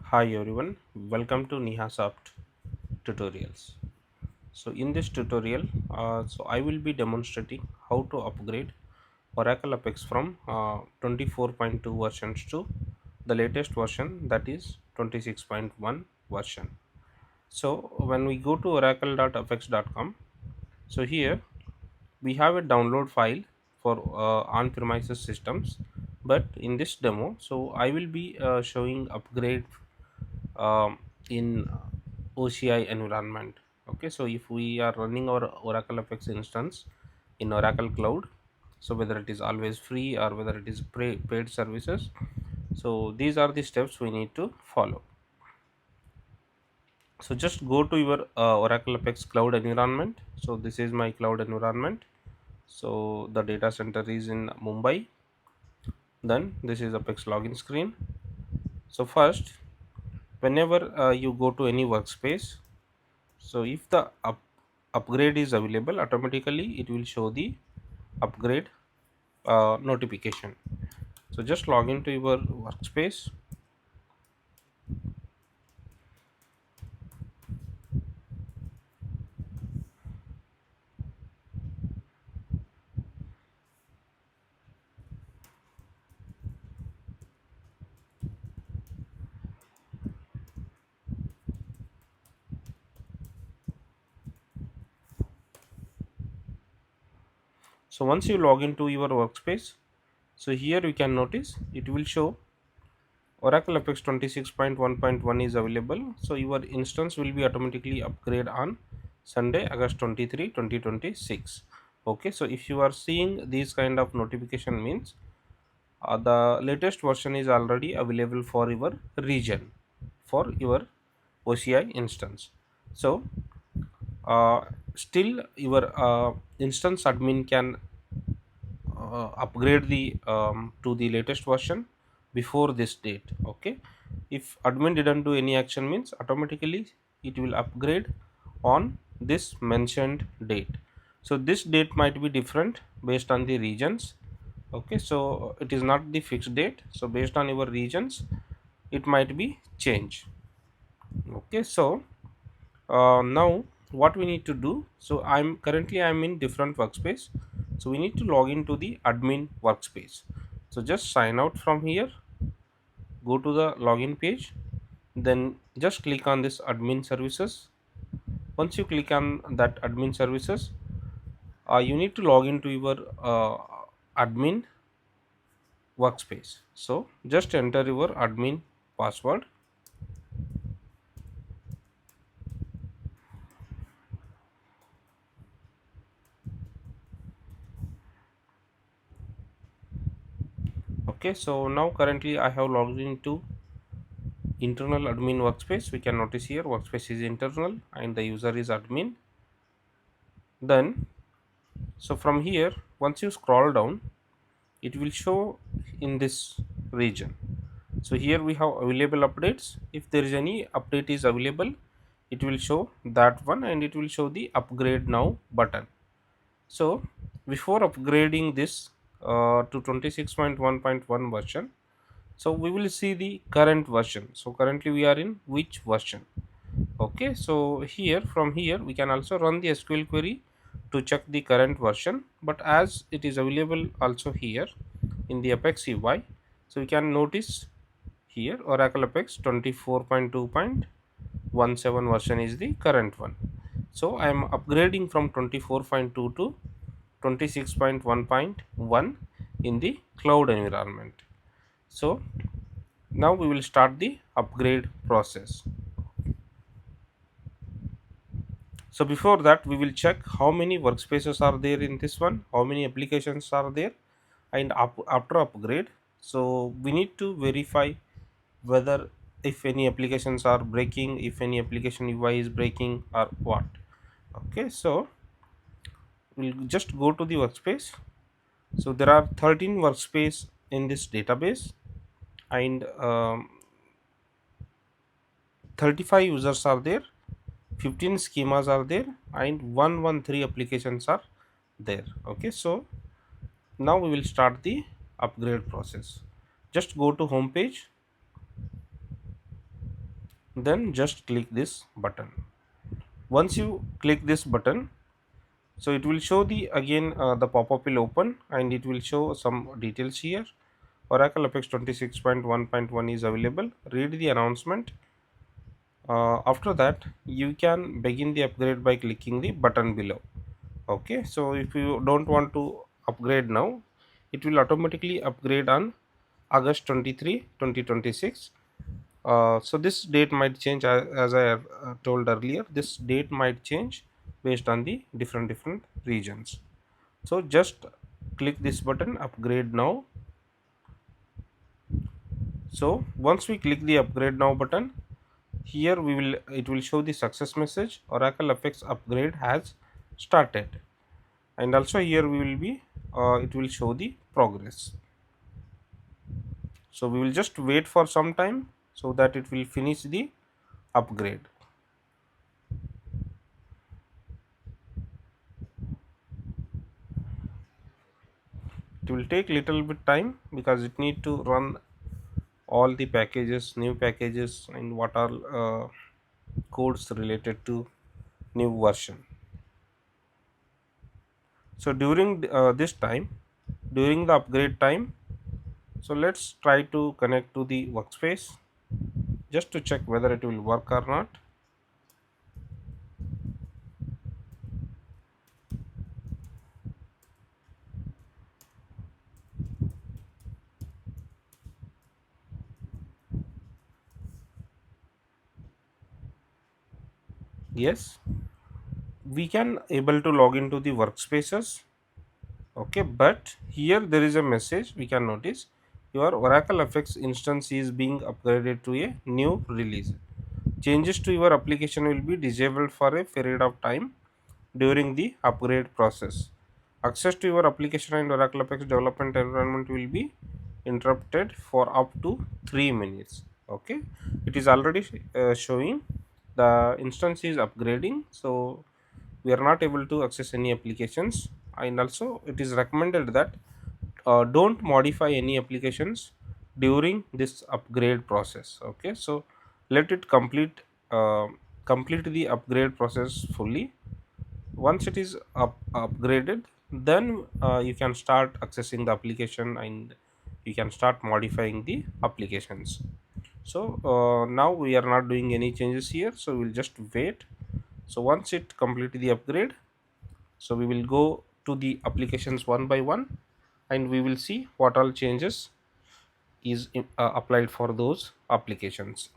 Hi everyone, welcome to Nihasoft tutorials. So in this tutorial, I will be demonstrating how to upgrade Oracle Apex from 24.2 versions to the latest version, that is 26.1 version. So when we go to oracle.apex.com, so here we have a download file for on-premises systems, but in this demo, so I will be showing upgrade in OCI environment. Okay, so if we are running our Oracle FX instance in Oracle Cloud, so whether it is always free or whether it is paid services, so these are the steps we need to follow. So just go to your Oracle FX cloud environment. So this is my cloud environment. So the data center is in Mumbai. Then this is Apex login screen. So first, whenever you go to any workspace, so if the upgrade is available, automatically it will show the upgrade notification. So just log into your workspace. So once you log into your workspace, so here you can notice it will show Oracle Apex 26.1.1 is available. So your instance will be automatically upgrade on Sunday, August 23, 2026. Okay, so if you are seeing these kind of notification, means the latest version is already available for your region, for your OCI instance. So still your instance admin can upgrade the to the latest version before this date. Okay, if admin didn't do any action, means automatically it will upgrade on this mentioned date. So this date might be different based on the regions. Okay, so it is not the fixed date, so based on your regions it might be changed. Okay, so now what we need to do, so I'm in different workspace, so we need to log into the admin workspace. So just sign out from here, go to the login page, then just click on this admin services. Once you click on that admin services, you need to log into your admin workspace. So just enter your admin password. Okay, so now currently I have logged into internal admin workspace. We can notice here workspace is internal and the user is admin. Then so from here, once you scroll down, it will show in this region. So here we have available updates. If there is any update is available, it will show that one and it will show the upgrade now button. So before upgrading this to 26.1.1 version, so we will see the current version. So currently we are in which version? Okay, so here from here we can also run the SQL query to check the current version, but as it is available also here in the Apex UI, so we can notice here Oracle Apex 24.2.17 version is the current one. So I am upgrading from 24.2 to 26.1.1 in the cloud environment. So now we will start the upgrade process. So before that, we will check how many workspaces are there in this one, how many applications are there, and after upgrade, so we need to verify whether if any applications are breaking, if any application UI is breaking or what. Okay, so we'll just go to the workspace. So there are 13 workspace in this database, and 35 users are there, 15 schemas are there, and 113 applications are there. Okay, so now we will start the upgrade process. Just go to home page. then just click this button. Once you click this button, so it will show the again the pop-up will open and it will show some details here. Oracle Apex 26.1.1 is available. Read the announcement. After that, you can begin the upgrade by clicking the button below. Okay, so if you don't want to upgrade now, it will automatically upgrade on August 23, 2026. So this date might change, as I have told earlier. This date might change based on the different regions. So just click this button, upgrade now. So once we click the upgrade now button, here it will show the success message. Oracle Apex upgrade has started, and also here we will be it will show the progress. So we will just wait for some time so that it will finish the upgrade. It will take little bit time because it need to run all the packages, new packages, and what are codes related to new version. So during this time, during the upgrade time, so let's try to connect to the workspace just to check whether it will work or not. Yes, we can able to log into the workspaces. Okay, but here there is a message we can notice: your Oracle FX instance is being upgraded to a new release. Changes to your application will be disabled for a period of time during the upgrade process. Access to your application and Oracle FX development environment will be interrupted for up to 3 minutes. Okay, it is already showing the instance is upgrading, so we are not able to access any applications. And also it is recommended that don't modify any applications during this upgrade process. Okay, so let it uh, complete the upgrade process fully. Once it is upgraded, then you can start accessing the application and you can start modifying the applications. So now we are not doing any changes here, so we'll just wait. So once it complete the upgrade, so we will go to the applications one by one and we will see what all changes is applied for those applications.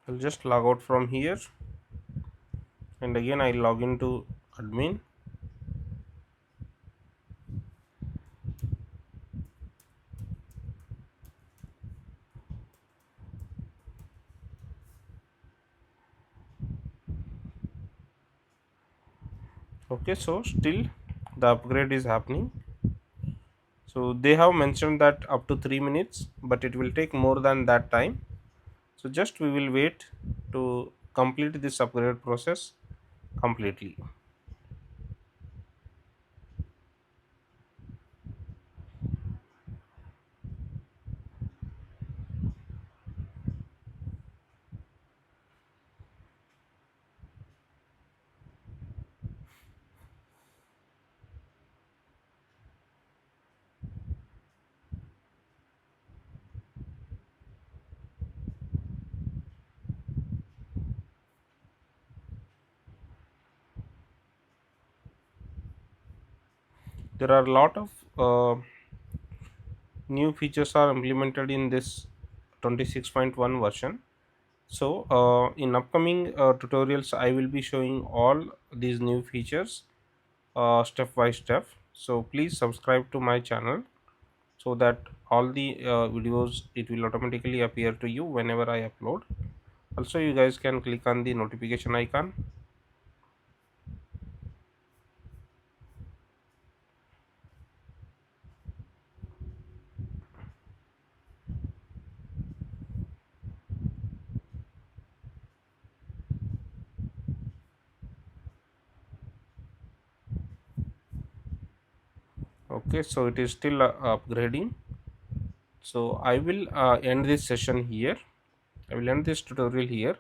I'll just log out from here and again I log into admin. Okay, so still the upgrade is happening. So they have mentioned that up to 3 minutes, but it will take more than that time. So just we will wait to complete this upgrade process completely. There are a lot of new features are implemented in this 26.1 version. So in upcoming tutorials I will be showing all these new features step by step. So please subscribe to my channel so that all the videos, it will automatically appear to you whenever I upload. Also, you guys can click on the notification icon. Okay, so it is still upgrading. So I will end this session here. I will end this tutorial here.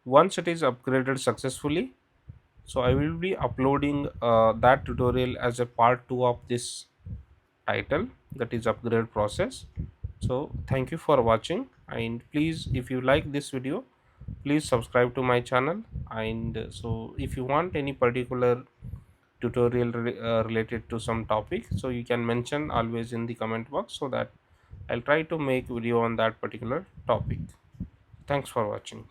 Once it is upgraded successfully, so I will be uploading that tutorial as a part 2 of this title, that is upgrade process. So thank you for watching, and please, if you like this video, please subscribe to my channel. And so if you want any particular tutorial related to some topic, so you can mention always in the comment box, so that I'll try to make video on that particular topic. Thanks for watching.